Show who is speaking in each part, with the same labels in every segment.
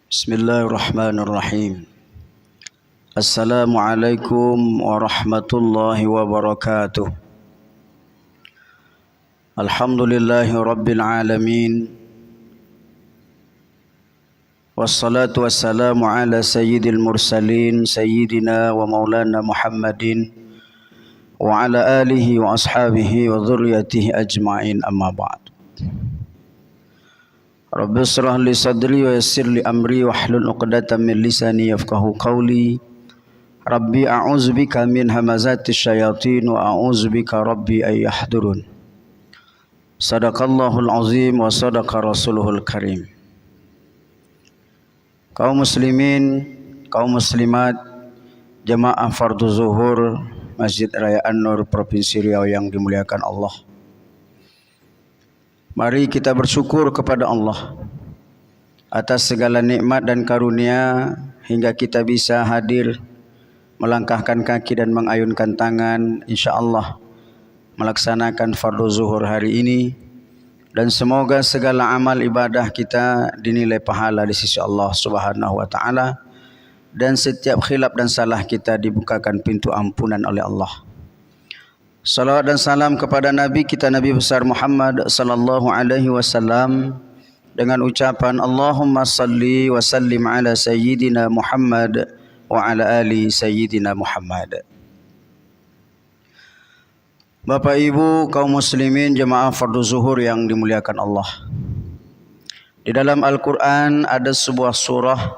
Speaker 1: Bismillahirrahmanirrahim. Assalamualaikum warahmatullahi wabarakatuh. Alhamdulillahi rabbil alamin. Wassalatu wassalamu ala sayyidil mursalin sayyidina wa maulana Muhammadin wa ala alihi wa ashabihi wa dhurriyyatihi ajma'in, amma ba'd. Rabbi israh li sadri wa yassir li amri wahlul 'uqdatam min lisani yafqahu qawli. Rabbi a'udzubika min hamazatis syayatin wa a'udzubika rabbi ay yahdurun. Sadaqallahul azim wa sadaqa rasuluhul karim. Kaum muslimin, kaum muslimat, jemaah fardu zuhur Masjid Raya An-Nur Provinsi Riau yang dimuliakan Allah. Mari kita bersyukur kepada Allah atas segala nikmat dan karunia hingga kita bisa hadir, melangkahkan kaki dan mengayunkan tangan, insyaallah melaksanakan fardu zuhur hari ini. Dan semoga segala amal ibadah kita dinilai pahala di sisi Allah Subhanahu wa taala, dan setiap khilaf dan salah kita dibukakan pintu ampunan oleh Allah. Salawat dan salam kepada Nabi kita, Nabi besar Muhammad sallallahu alaihi wasallam, dengan ucapan Allahumma salli wa sallim ala sayyidina Muhammad wa ala ali sayyidina Muhammad. Bapak Ibu kaum muslimin jemaah fardu zuhur yang dimuliakan Allah. Di dalam Al-Quran ada sebuah surah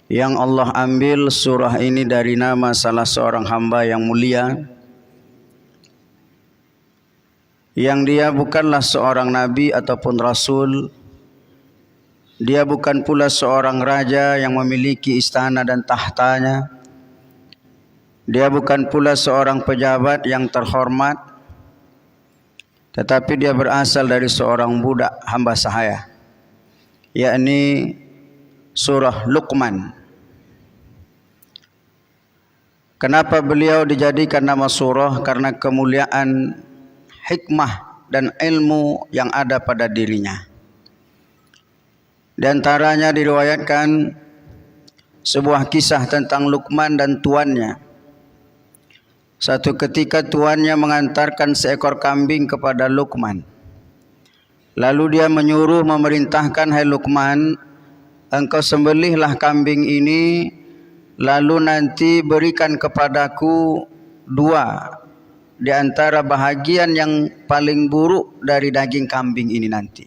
Speaker 1: yang Allah ambil surah ini dari nama salah seorang hamba yang mulia, yang dia bukanlah seorang nabi ataupun rasul. Dia bukan pula seorang raja yang memiliki istana dan tahtanya. Dia bukan pula seorang pejabat yang terhormat, tetapi dia berasal dari seorang budak hamba sahaya, yakni surah Luqman. Kenapa beliau dijadikan nama surah? Karena kemuliaan, hikmah dan ilmu yang ada pada dirinya. Di antaranya diriwayatkan sebuah kisah tentang Luqman dan tuannya. Satu ketika tuannya mengantarkan seekor kambing kepada Luqman. Lalu dia menyuruh, memerintahkan, "Hai Luqman, engkau sembelihlah kambing ini, lalu nanti berikan kepadaku dua di antara bahagian yang paling buruk dari daging kambing ini nanti."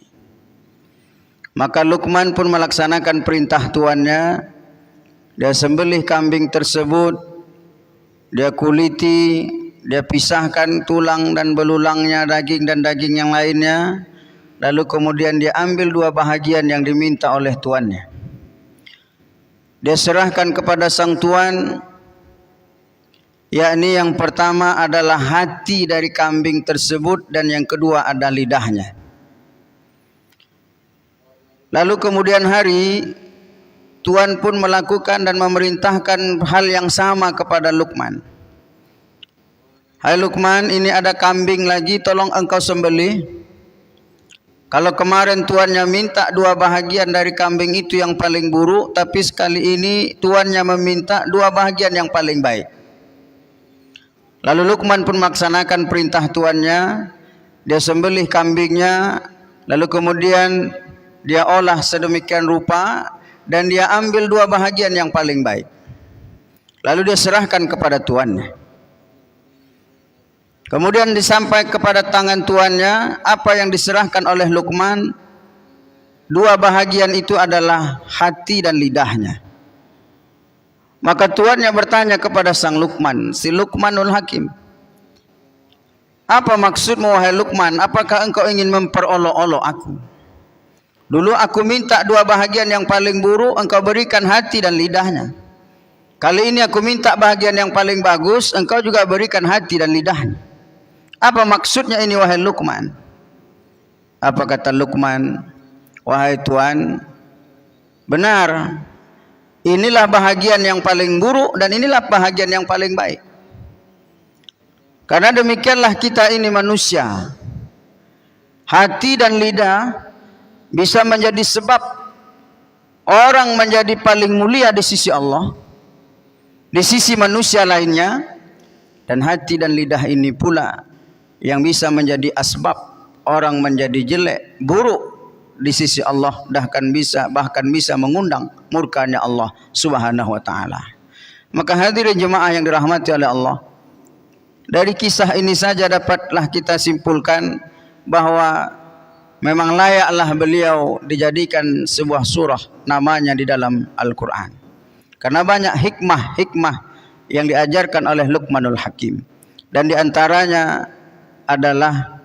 Speaker 1: Maka Luqman pun melaksanakan perintah tuannya. Dia sembelih kambing tersebut, dia kuliti, dia pisahkan tulang dan belulangnya, daging dan daging yang lainnya. Lalu kemudian dia ambil dua bahagian yang diminta oleh tuannya. Dia serahkan kepada sang tuan, yakni yang pertama adalah hati dari kambing tersebut dan yang kedua adalah lidahnya. Lalu kemudian hari, tuan pun melakukan dan memerintahkan hal yang sama kepada Luqman. "Hai Luqman, ini ada kambing lagi, tolong engkau sembelih. Kalau kemarin tuannya minta dua bahagian dari kambing itu yang paling buruk, tapi sekali ini tuannya meminta dua bahagian yang paling baik." Lalu Luqman pun melaksanakan perintah tuannya. Dia sembelih kambingnya, lalu kemudian dia olah sedemikian rupa dan dia ambil dua bahagian yang paling baik. Lalu dia serahkan kepada tuannya. Kemudian disampai kepada tangan tuannya apa yang diserahkan oleh Luqman. Dua bahagian itu adalah hati dan lidahnya. Maka tuannya bertanya kepada sang Luqman, si Luqmanul Hakim, "Apa maksudmu wahai Luqman? Apakah engkau ingin memperolok-olok aku? Dulu aku minta dua bahagian yang paling buruk, engkau berikan hati dan lidahnya. Kali ini aku minta bahagian yang paling bagus, engkau juga berikan hati dan lidahnya. Apa maksudnya ini wahai Luqman?" Apa kata Luqman? "Wahai tuan, benar, inilah bahagian yang paling buruk dan inilah bahagian yang paling baik. Karena demikianlah kita ini manusia. hati dan lidah bisa menjadi sebab orang menjadi paling mulia di sisi Allah, di sisi manusia lainnya. Dan hati dan lidah ini pula yang bisa menjadi asbab orang menjadi jelek, buruk di sisi Allah, bahkan bisa mengundang murkanya Allah Subhanahu wa taala. Maka hadirin jemaah yang dirahmati oleh Allah, dari kisah ini saja dapatlah kita simpulkan bahwa memang layaklah beliau dijadikan sebuah surah namanya di dalam Al-Quran, karena banyak hikmah-hikmah yang diajarkan oleh Luqmanul Hakim, dan diantaranya adalah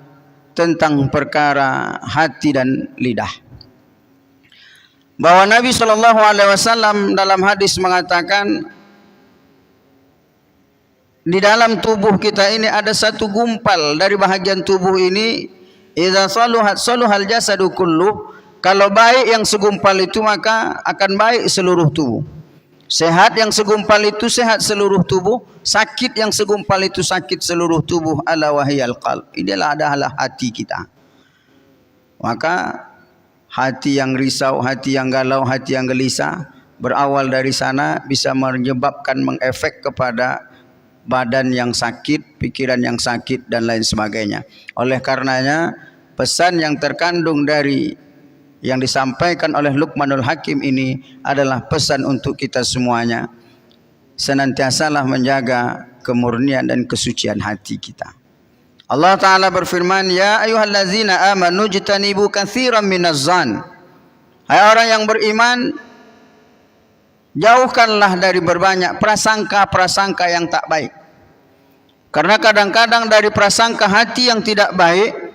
Speaker 1: tentang perkara hati dan lidah. Bahwa Nabi SAW dalam hadis mengatakan, di dalam tubuh kita ini ada satu gumpal dari bahagian tubuh ini, idza saluhal jasadu kullu, kalau baik yang segumpal itu maka akan baik seluruh tubuh. Sehat yang segumpal itu sehat seluruh tubuh, sakit yang segumpal itu sakit seluruh tubuh. Ala wahiyal qalb, inilah adalah hati kita. Maka hati yang risau, hati yang galau, hati yang gelisah berawal dari sana bisa menyebabkan mengefek kepada badan yang sakit, pikiran yang sakit dan lain sebagainya. Oleh karenanya pesan yang terkandung dari yang disampaikan oleh Luqmanul Hakim ini adalah pesan untuk kita semuanya. Senantiasalah menjaga kemurnian dan kesucian hati kita. Allah Ta'ala berfirman, ya ayyuhallazina amanu jtanibu katsiran minaz-zan. Hai orang yang beriman, jauhkanlah dari berbanyak prasangka-prasangka yang tak baik. Karena kadang-kadang dari prasangka hati yang tidak baik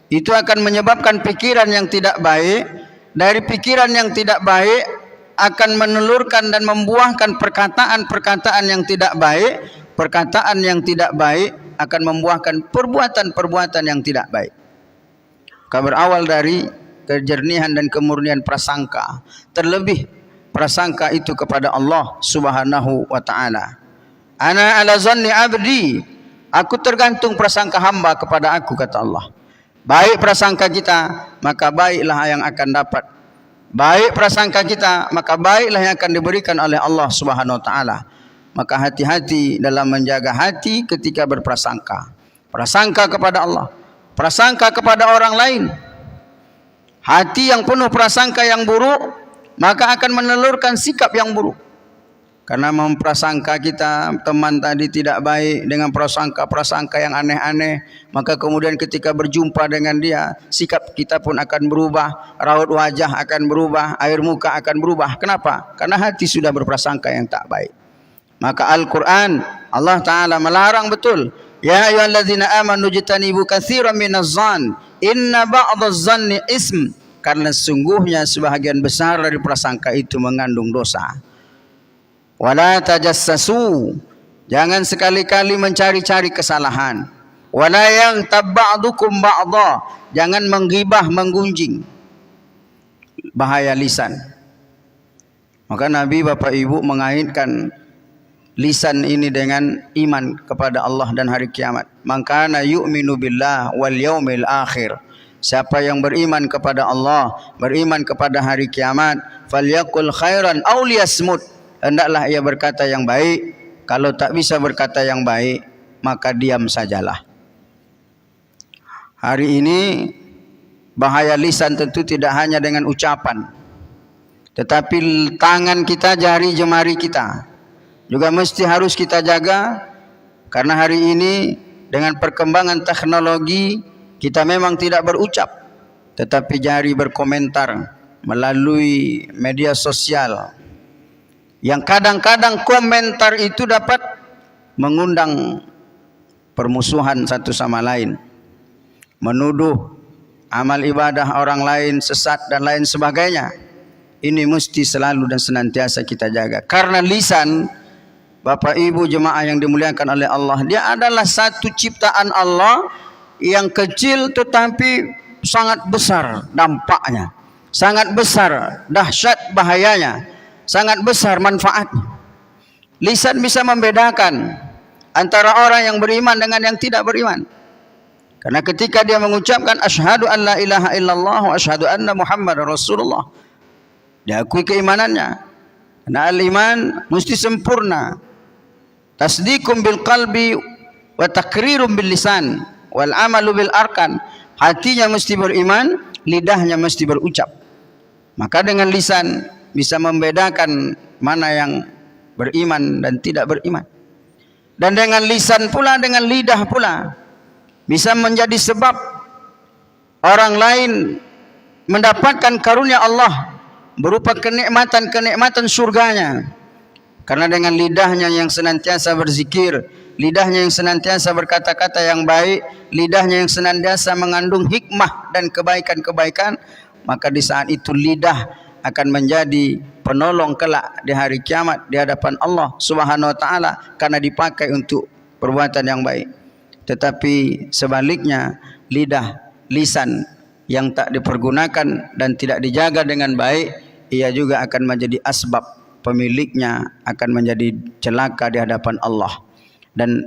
Speaker 1: itu akan menyebabkan pikiran yang tidak baik. Dari pikiran yang tidak baik akan menelurkan dan membuahkan perkataan-perkataan yang tidak baik. Perkataan yang tidak baik akan membuahkan perbuatan-perbuatan yang tidak baik. Berawal dari kejernihan dan kemurnian prasangka, terlebih prasangka itu kepada Allah Subhanahu wa taala. Ana ala zanni abdi, aku tergantung prasangka hamba kepada aku, kata Allah. Baik prasangka kita, maka baiklah yang akan dapat. Baik prasangka kita, maka baiklah yang akan diberikan oleh Allah Subhanahu wa taala. Maka hati-hati dalam menjaga hati ketika berprasangka. Prasangka kepada Allah, prasangka kepada orang lain. Hati yang penuh prasangka yang buruk, maka akan menelurkan sikap yang buruk. Karena memprasangka kita teman tadi tidak baik dengan prasangka-prasangka yang aneh-aneh, maka kemudian ketika berjumpa dengan dia, sikap kita pun akan berubah, raut wajah akan berubah, air muka akan berubah. Kenapa? Karena hati sudah berprasangka yang tak baik. Maka Al-Quran, Allah Ta'ala melarang betul. Ya ayyuhallazina amanu jtanibu katsiran minaz-zan, inna ba'daz-zanni ism. Karena sungguhnya sebahagian besar dari prasangka itu mengandung dosa. Wala tajassasu, jangan sekali-kali mencari-cari kesalahan. Wala yaghtab ba'dukum ba'dha, jangan menggibah, menggunjing. Bahaya lisan. Maka Nabi, Bapak Ibu mengaitkan lisan ini dengan iman kepada Allah dan hari kiamat. Maka yu'minu billah wal yaumil akhir. Siapa yang beriman kepada Allah, beriman kepada hari kiamat, falyaqul khairan aw liyasmut, hendaklah ia berkata yang baik. Kalau tak bisa berkata yang baik, maka diam sajalah. Hari ini bahaya lisan tentu tidak hanya dengan ucapan, tetapi tangan kita, jari jemari kita juga mesti harus kita jaga. Karena hari ini dengan perkembangan teknologi, kita memang tidak berucap, tetapi jari berkomentar melalui media sosial, yang kadang-kadang komentar itu dapat mengundang permusuhan satu sama lain, menuduh amal ibadah orang lain sesat dan lain sebagainya. Ini mesti selalu dan senantiasa kita jaga. Karena lisan, Bapak Ibu jemaah yang dimuliakan oleh Allah, dia adalah satu ciptaan Allah yang kecil tetapi sangat besar dampaknya, sangat besar dahsyat bahayanya, sangat besar manfaatnya. Lisan bisa membedakan antara orang yang beriman dengan yang tidak beriman. Karena ketika dia mengucapkan asyhadu an la ilaha illallah wa asyhadu anna Muhammadar Rasulullah, diakui keimanannya. Karena al-iman mesti sempurna. Tasdiqum bil qalbi wa takrirum bil lisan wal amalu bil arkan. Hatinya mesti beriman, lidahnya mesti berucap. Maka dengan lisan bisa membedakan mana yang beriman dan tidak beriman. Dan dengan lisan pula, dengan lidah pula, bisa menjadi sebab orang lain mendapatkan karunia Allah berupa kenikmatan-kenikmatan surganya. Karena dengan lidahnya yang senantiasa berzikir, lidahnya yang senantiasa berkata-kata yang baik, lidahnya yang senantiasa mengandung hikmah dan kebaikan-kebaikan, maka di saat itu lidah akan menjadi penolong kelak di hari kiamat di hadapan Allah Subhanahu wa taala, karena dipakai untuk perbuatan yang baik. Tetapi sebaliknya, lisan yang tak dipergunakan dan tidak dijaga dengan baik, ia juga akan menjadi asbab pemiliknya akan menjadi celaka di hadapan Allah. Dan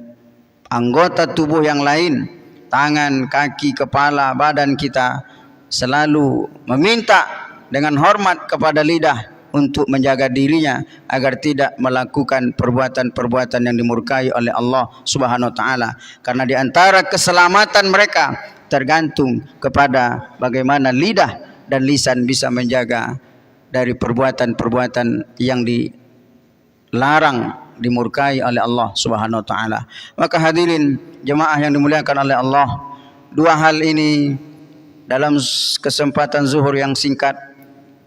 Speaker 1: anggota tubuh yang lain, tangan, kaki, kepala, badan kita selalu meminta dengan hormat kepada lidah untuk menjaga dirinya agar tidak melakukan perbuatan-perbuatan yang dimurkai oleh Allah Subhanahu wa taala. Karena di antara keselamatan mereka tergantung kepada bagaimana lidah dan lisan bisa menjaga dari perbuatan-perbuatan yang dilarang, dimurkai oleh Allah Subhanahu wa taala. Maka hadirin jemaah yang dimuliakan oleh Allah, dua hal ini dalam kesempatan zuhur yang singkat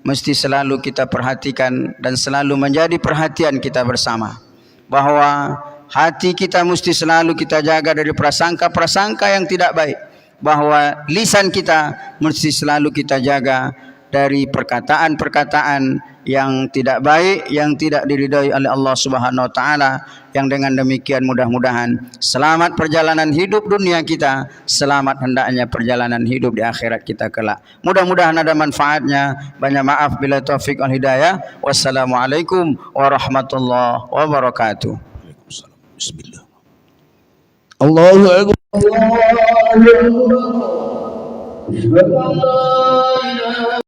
Speaker 1: mesti selalu kita perhatikan dan selalu menjadi perhatian kita bersama, bahwa hati kita mesti selalu kita jaga dari prasangka-prasangka yang tidak baik, bahwa lisan kita mesti selalu kita jaga dari perkataan-perkataan yang tidak baik, yang tidak diridhai oleh Allah Subhanahu wa taala. Yang dengan demikian mudah-mudahan selamat perjalanan hidup dunia kita, selamat hendaknya perjalanan hidup di akhirat kita kelak. Mudah-mudahan ada manfaatnya. Banyak maaf bila taufik wal hidayah. Wassalamualaikum warahmatullahi wabarakatuh.
Speaker 2: Waalaikumsalam. Bismillah. Allahu akbar. Allahu akbar.